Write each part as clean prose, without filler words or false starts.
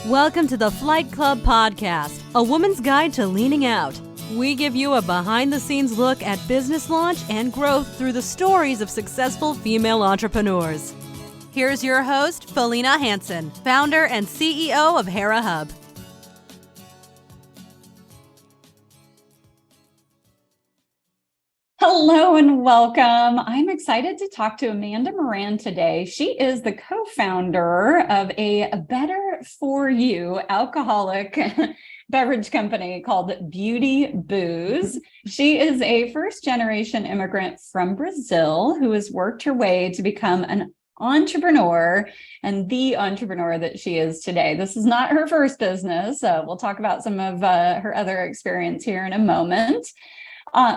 Welcome to the Flight Club Podcast, a woman's guide to leaning out. We give you a behind-the-scenes look at business launch and growth through the stories of successful female entrepreneurs. Here's your host, Felina Hansen, founder and CEO of Hera Hub. Hello and welcome. I'm excited to talk to Amanda Moran today. She is the co-founder of a better for you alcoholic beverage company called Beauty Booze. She is a first-generation immigrant from Brazil who has worked her way to become an entrepreneur and the entrepreneur that she is today. This is not her first business. We'll talk about some of her other experience here in a moment.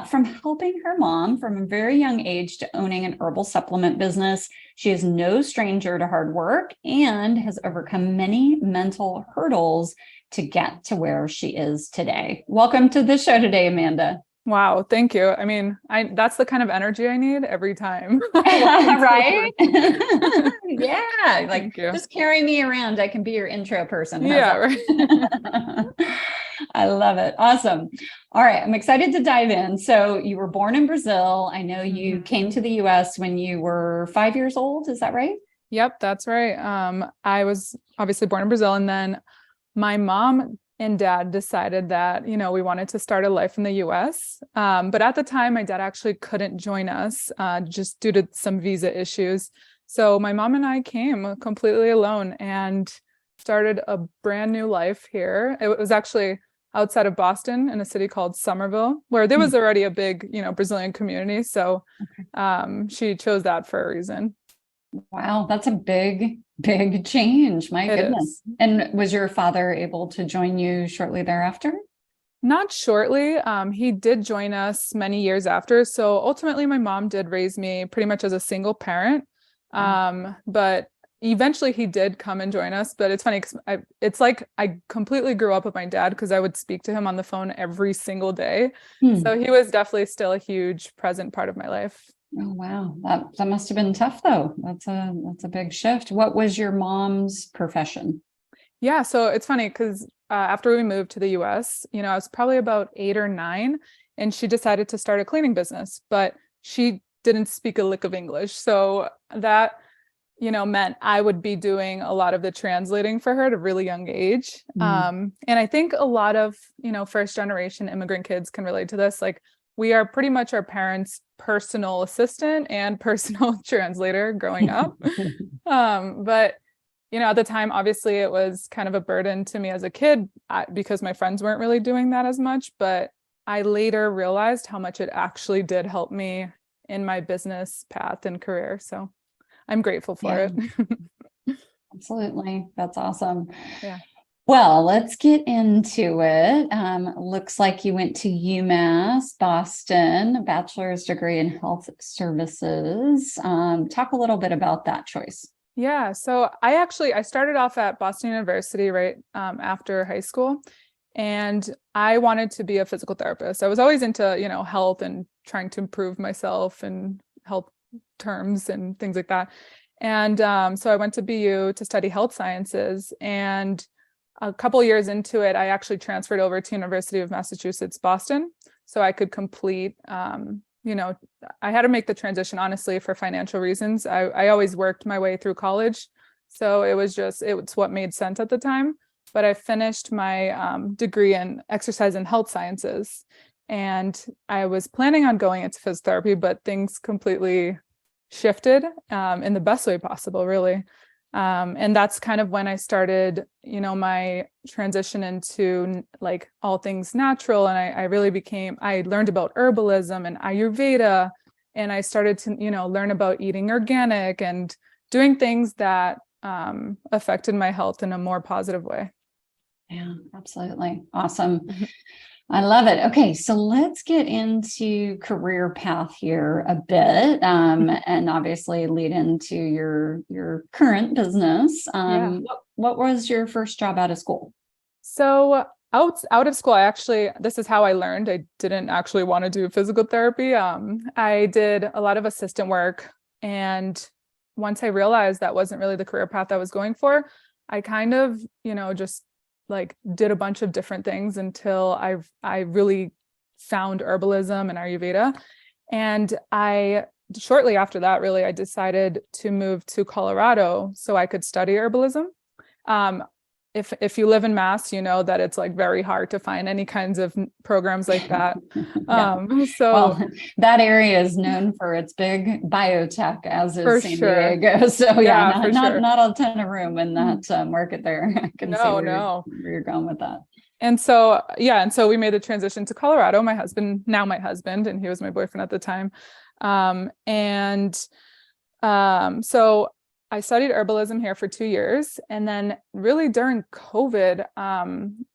From helping her mom from a very young age to owning an herbal supplement business, she is no stranger to hard work and has overcome many mental hurdles to get to where she is today. Welcome to the show today, Amanda. Wow, thank you. I mean, that's the kind of energy I need every time. Right? Yeah, like just carry me around. I can be your intro person. Yeah, right. I love it. Awesome. All right, I'm excited to dive in. So you were born in Brazil. I know you came to the US when you were 5 years old. Is that right? Yep, that's right. I was obviously born in Brazil, and then my mom and dad decided that, we wanted to start a life in the US. But at the time, my dad actually couldn't join us just due to some visa issues. So my mom and I came completely alone and started a brand new life here. It was actually outside of Boston in a city called Somerville, where there was already a big, Brazilian community. So she chose that for a reason. Wow, that's a big change. My goodness. And was your father able to join you shortly thereafter? Not shortly. He did join us many years after. So ultimately, my mom did raise me pretty much as a single parent. But eventually he did come and join us. But it's funny because it's like I completely grew up with my dad because I would speak to him on the phone every single day. So he was definitely still a huge present part of my life. Oh, wow. That must have been tough, though. That's a big shift. What was your mom's profession? Yeah. So it's funny because after we moved to the US, I was probably about 8 or 9, and she decided to start a cleaning business, but she didn't speak a lick of English. So that, meant I would be doing a lot of the translating for her at a really young age. And I think a lot of, first generation immigrant kids can relate to this. Like, we are pretty much our parents' personal assistant and personal translator growing up. But, at the time, obviously, it was kind of a burden to me as a kid because my friends weren't really doing that as much. But I later realized how much it actually did help me in my business path and career. So I'm grateful for it. Absolutely. That's awesome. Yeah. Well, let's get into it. Looks like you went to UMass Boston, a bachelor's degree in health services. Talk a little bit about that choice. Yeah. So I started off at Boston University right after high school, and I wanted to be a physical therapist. I was always into, health and trying to improve myself and health terms and things like that. And so I went to BU to study health sciences, and a couple years into it, I actually transferred over to University of Massachusetts, Boston, so I could complete, I had to make the transition, honestly, for financial reasons. I always worked my way through college, so it's what made sense at the time. But I finished my degree in exercise and health sciences, and I was planning on going into physical therapy, but things completely shifted in the best way possible, really. And that's kind of when I started, my transition into like all things natural. And I learned about herbalism and Ayurveda, and I started to, learn about eating organic and doing things that affected my health in a more positive way. Yeah, absolutely. Awesome. I love it. Okay, so let's get into career path here a bit, and obviously lead into your current business. What was your first job out of school? So out of school, this is how I learned. I didn't actually want to do physical therapy. I did a lot of assistant work, and once I realized that wasn't really the career path I was going for, I kind of, just like did a bunch of different things until I really found herbalism and Ayurveda. And shortly after that, really, I decided to move to Colorado so I could study herbalism. If you live in Mass, you know that it's like very hard to find any kinds of programs like that. Yeah. Well, that area is known for its big biotech, as is San Diego. So not a ton of room in that market there. I can see where you're going with that. And so we made the transition to Colorado. My husband, and he was my boyfriend at the time. So I studied herbalism here for 2 years. And then really during COVID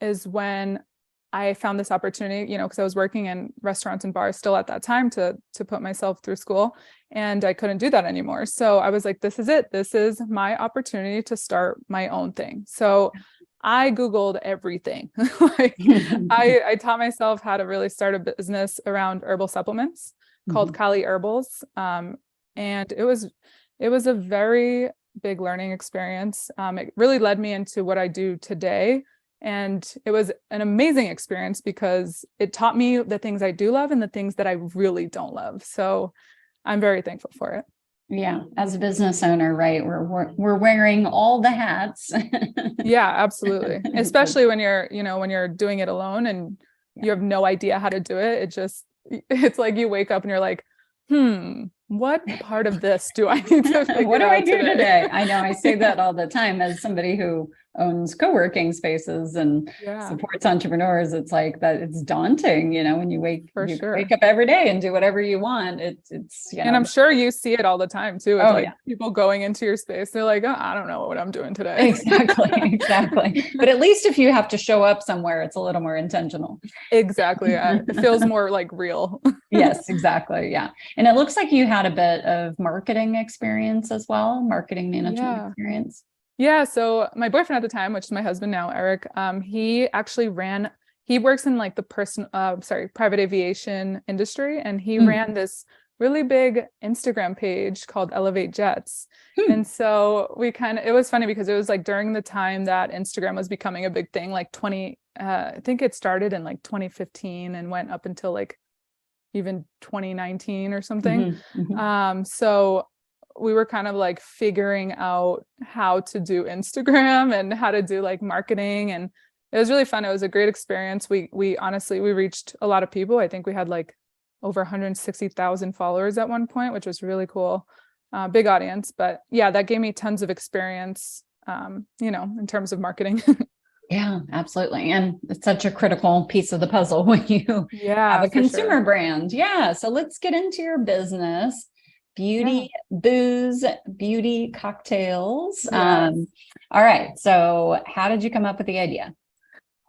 is when I found this opportunity, because I was working in restaurants and bars still at that time to put myself through school, and I couldn't do that anymore. So I was like, this is it. This is my opportunity to start my own thing. So I Googled everything. I taught myself how to really start a business around herbal supplements called Kali Herbals. And it was a very big learning experience. It really led me into what I do today. And it was an amazing experience because it taught me the things I do love and the things that I really don't love. So I'm very thankful for it. Yeah. As a business owner, right. We're wearing all the hats. Yeah, absolutely. Especially when you're doing it alone and you have no idea how to do it. It's like you wake up and you're like, what part of this do I need to figure out? What do I do today? I know I say that all the time as somebody who owns co-working spaces and supports entrepreneurs. It's like that. It's daunting, when you wake up every day and do whatever you want. It's and I'm sure you see it all the time too. It's people going into your space. They're like, oh, I don't know what I'm doing today. Exactly. But at least if you have to show up somewhere, it's a little more intentional. Exactly. It feels more like real. Yes, exactly. Yeah. And it looks like you had a bit of marketing experience as well, marketing management experience. Yeah. So my boyfriend at the time, which is my husband now, Eric, he actually he works in like the private aviation industry. And he ran this really big Instagram page called Elevate Jets. And so it was funny because it was like during the time that Instagram was becoming a big thing, like I think it started in like 2015 and went up until like even 2019 or something. So we were kind of like figuring out how to do Instagram and how to do like marketing. And it was really fun. It was a great experience. We honestly reached a lot of people. I think we had like over 160,000 followers at one point, which was really cool. Big audience, but yeah, that gave me tons of experience, in terms of marketing. Yeah, absolutely. And it's such a critical piece of the puzzle when you have a consumer brand. Yeah. So let's get into your business. Beauty, booze, beauty cocktails. Yes. All right. So how did you come up with the idea?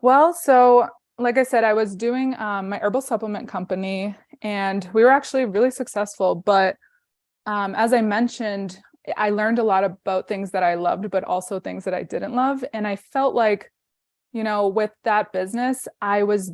Well, so like I said, I was doing my herbal supplement company and we were actually really successful. But as I mentioned, I learned a lot about things that I loved, but also things that I didn't love. And I felt like, with that business, I was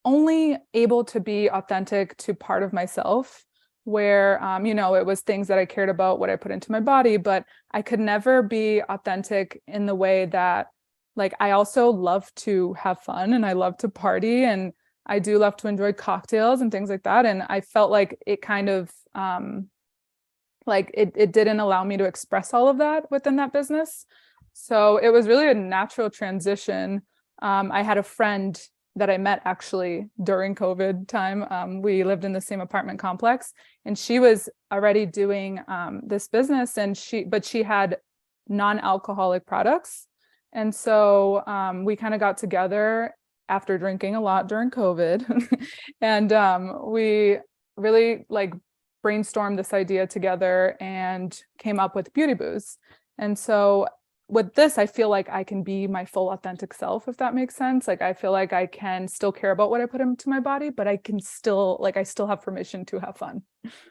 only able to be authentic to part of myself where, it was things that I cared about, what I put into my body, but I could never be authentic in the way that, like, I also love to have fun and I love to party and I do love to enjoy cocktails and things like that. And I felt like it kind of, it didn't allow me to express all of that within that business. So it was really a natural transition. I had a friend that I met actually during COVID time. We lived in the same apartment complex and she was already doing this business but she had non-alcoholic products. And so we kind of got together after drinking a lot during COVID and we really like brainstormed this idea together and came up with Beauty Booze. And so with this, I feel like I can be my full authentic self, if that makes sense. Like, I feel like I can still care about what I put into my body, but I still have permission to have fun.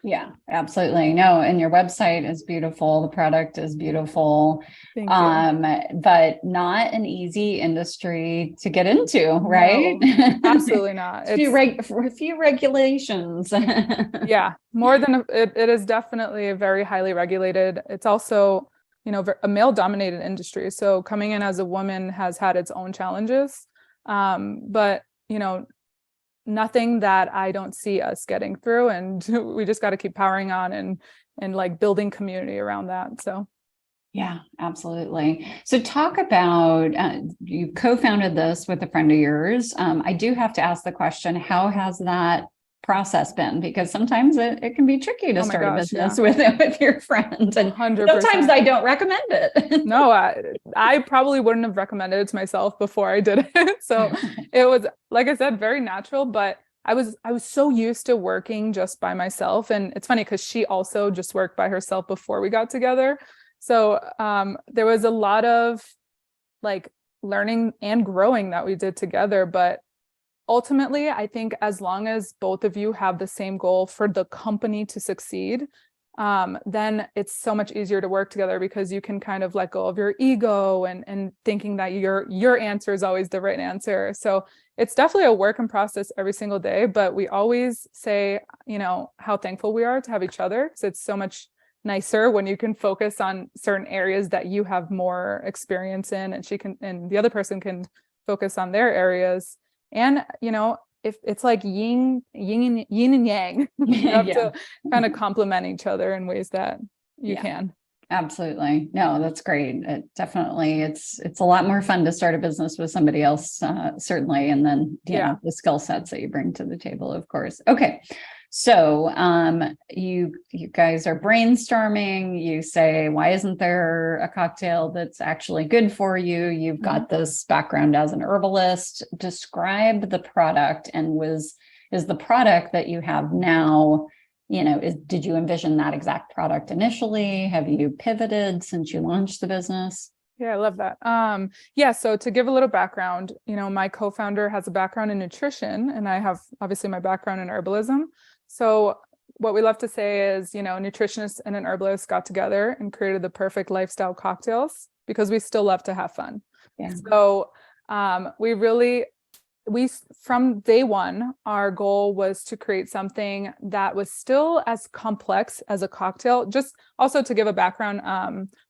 Yeah, absolutely. No, and your website is beautiful. The product is beautiful. Thank you. But not an easy industry to get into, right? No, absolutely not. It's a few regulations. Yeah, more than it is definitely very highly regulated. It's also a male dominated industry. So coming in as a woman has had its own challenges. But, nothing that I don't see us getting through, and we just got to keep powering on and like building community around that. So. Yeah, absolutely. So talk about, you co-founded this with a friend of yours. I do have to ask the question, how has that process been? Because sometimes it can be tricky to start a business with your friend. And 100%. sometimes I don't recommend it. No, I probably wouldn't have recommended it to myself before I did it. So it was, like I said, very natural, but I was so used to working just by myself. And it's funny because she also just worked by herself before we got together. So there was a lot of like learning and growing that we did together. But ultimately, I think as long as both of you have the same goal for the company to succeed, then it's so much easier to work together because you can kind of let go of your ego and thinking that your answer is always the right answer. So it's definitely a work in process every single day, but we always say, how thankful we are to have each other. So it's so much nicer when you can focus on certain areas that you have more experience in, and the other person can focus on their areas. And if it's like yin and yang, you have to kind of complement each other in ways that you can. Absolutely. No, that's great. It's a lot more fun to start a business with somebody else, certainly. And then, the skill sets that you bring to the table, of course. Okay. So you guys are brainstorming. You say, why isn't there a cocktail that's actually good for you? You've got this background as an herbalist. Describe the product, and is the product that you have now, did you envision that exact product initially? Have you pivoted since you launched the business? Yeah, I love that. So to give a little background, my co-founder has a background in nutrition, and I have obviously my background in herbalism. So what we love to say is, nutritionists and an herbalist got together and created the perfect lifestyle cocktails because we still love to have fun. Yeah. So we from day one, our goal was to create something that was still as complex as a cocktail. Just also to give a background,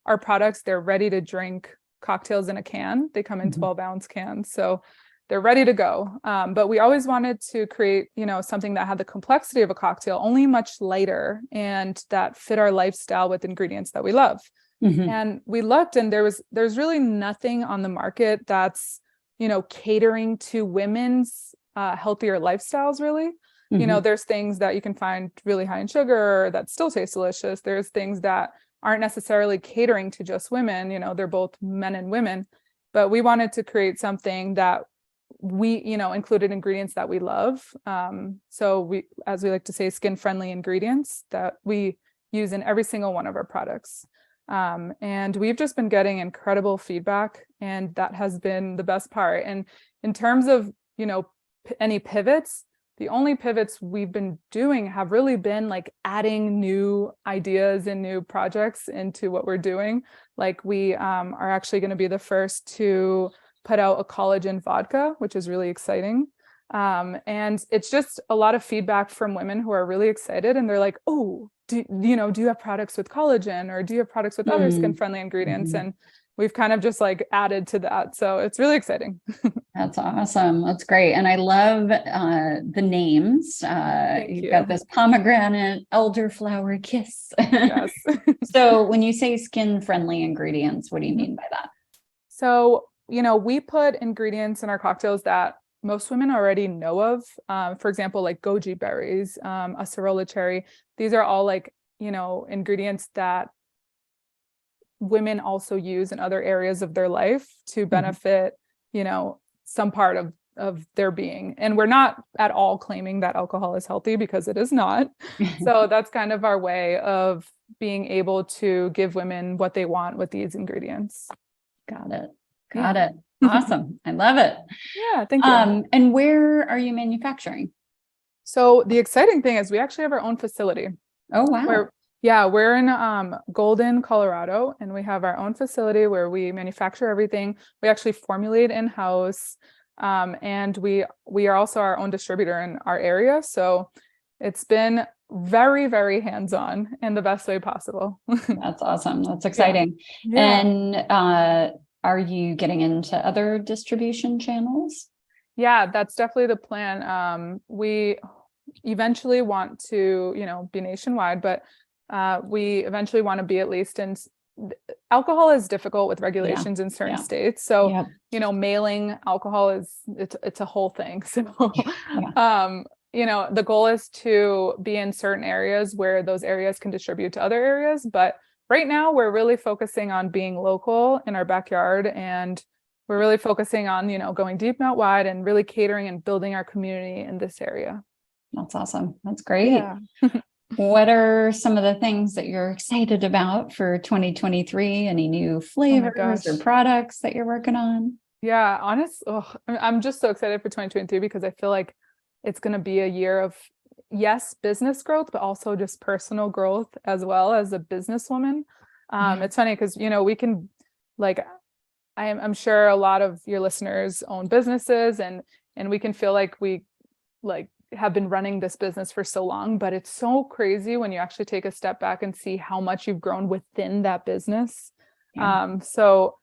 our products, they're ready to drink cocktails in a can. They come in 12-ounce cans. So they're ready to go. But we always wanted to create, something that had the complexity of a cocktail, only much lighter, and that fit our lifestyle with ingredients that we love. And we looked, and there's really nothing on the market that's, catering to women's healthier lifestyles, really. There's things that you can find really high in sugar that still taste delicious. There's things that aren't necessarily catering to just women. They're both men and women. But we wanted to create something that we, included ingredients that we love. So we, as we like to say, skin-friendly ingredients that we use in every single one of our products. And we've just been getting incredible feedback, and that has been the best part. And in terms of, any pivots, the only pivots we've been doing have really been like adding new ideas and new projects into what we're doing. Like we are actually going to be the first to put out a collagen vodka, which is really exciting. And it's just a lot of feedback from women who are really excited, and they're like, oh, do you have products with collagen, or do you have products with other skin-friendly ingredients? And we've kind of just like added to that. So it's really exciting. That's awesome. That's great. And I love the names. You've got this pomegranate, elderflower kiss. Yes. So when you say skin-friendly ingredients, what do you mean by that? So, we put ingredients in our cocktails that most women already know of. For example, like goji berries, acerola cherry. These are all like, ingredients that women also use in other areas of their life to benefit, some part of their being. And we're not at all claiming that alcohol is healthy, because it is not. So that's kind of our way of being able to give women what they want with these ingredients. Got it. Awesome. I love it. Yeah, thank you. And where are you manufacturing? So the exciting thing is we actually have our own facility. Oh, wow. We're in Golden, Colorado, and we have our own facility where we manufacture everything. We actually formulate in-house, and we are also our own distributor in our area. So it's been very, very hands-on in the best way possible. That's awesome. That's exciting. Yeah. And are you getting into other distribution channels? Yeah, that's definitely the plan. We eventually want to, be nationwide, but we eventually want to be at least in alcohol is difficult with regulations in certain states. So, mailing alcohol it's a whole thing. So, the goal is to be in certain areas where those areas can distribute to other areas. But right now we're really focusing on being local in our backyard, and we're really focusing on, going deep and out wide and really catering and building our community in this area. That's awesome. That's great. Yeah. What are some of the things that you're excited about for 2023? Any new flavors or products that you're working on? Yeah, I'm just so excited for 2023 because I feel like it's going to be a year of, yes, business growth, but also just personal growth as well as a businesswoman. It's funny because, we can, like, I'm sure a lot of your listeners own businesses and we can feel like we have been running this business for so long, but it's so crazy when you actually take a step back and see how much you've grown within that business. So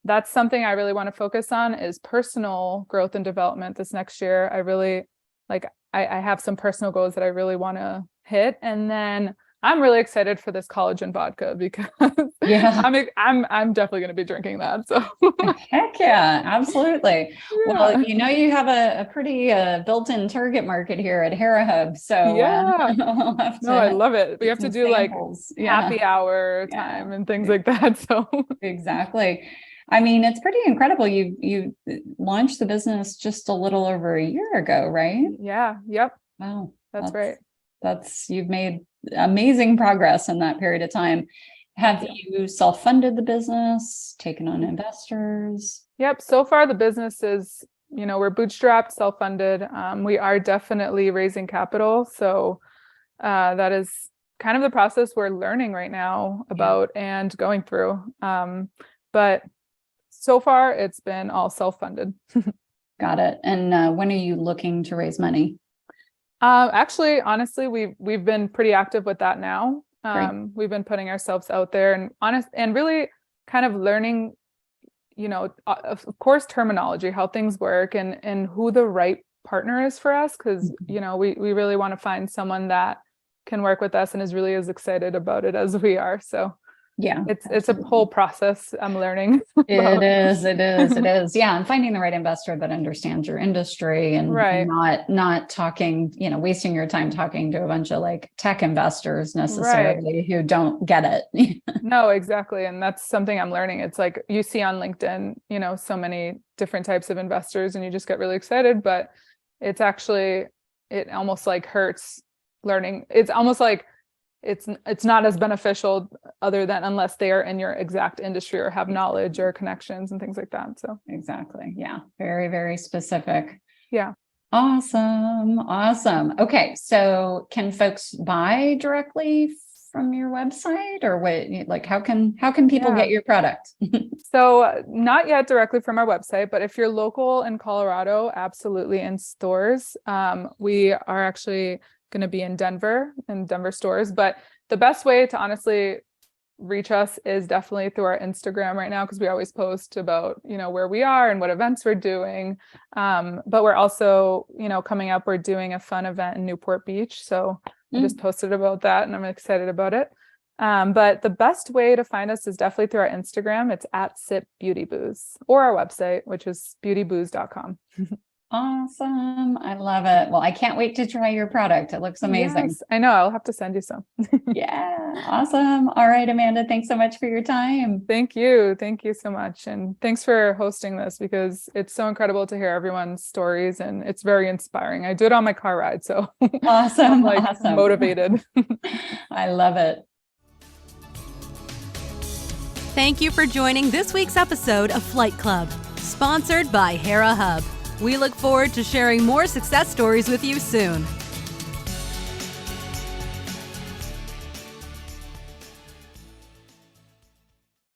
that's something I really want to focus on is personal growth and development this next year. I really I have some personal goals that I really want to hit. And then I'm really excited for this collagen vodka because I'm definitely going to be drinking that. So heck yeah, absolutely. Yeah. Well, you have a pretty built-in target market here at Hera Hub. So we'll have to I love it. We have to do samples. Happy hour time and things like that. So exactly. I mean, it's pretty incredible. You launched the business just a little over a year ago, right? Yeah. Yep. Wow. That's right. You've made amazing progress in that period of time. Have you self-funded the business, taken on investors? Yep. So far the business is, we're bootstrapped, self-funded. We are definitely raising capital. So that is kind of the process we're learning right now about and going through. But so far it's been all self-funded. Got it. And when are you looking to raise money? Actually, honestly, we've been pretty active with that now. We've been putting ourselves out there and really kind of learning, of course, terminology, how things work and who the right partner is for us. Cause we really want to find someone that can work with us and is really as excited about it as we are. So it's a whole process I'm learning. It is. Yeah. And finding the right investor that understands your industry and not talking, wasting your time talking to a bunch of tech investors necessarily who don't get it. No, exactly. And that's something I'm learning. It's like you see on LinkedIn, so many different types of investors and you just get really excited, but it's actually, it almost hurts learning. It's almost like it's not as beneficial other than unless they are in your exact industry or have knowledge or connections and things like that. So exactly. Yeah. Very, very specific. Yeah. Awesome. Okay. So can folks buy directly from your website or what, how can people get your product? So not yet directly from our website, but if you're local in Colorado, absolutely in stores. We are actually going to be in Denver stores, but the best way to honestly reach us is definitely through our Instagram right now, because we always post about where we are and what events we're doing, but we're also coming up, we're doing a fun event in Newport Beach, so I just posted about that and I'm excited about it. But the best way to find us is definitely through our Instagram. It's @SipBeautyBooze, or our website, which is beautybooze.com. Awesome. I love it. Well, I can't wait to try your product. It looks amazing. Yes, I know. I'll have to send you some. Yeah. Awesome. All right, Amanda, thanks so much for your time. Thank you. Thank you so much. And thanks for hosting this because it's so incredible to hear everyone's stories and it's very inspiring. I do it on my car ride. So awesome. I'm awesome. Motivated. I love it. Thank you for joining this week's episode of Flight Club, sponsored by Hera Hub. We look forward to sharing more success stories with you soon.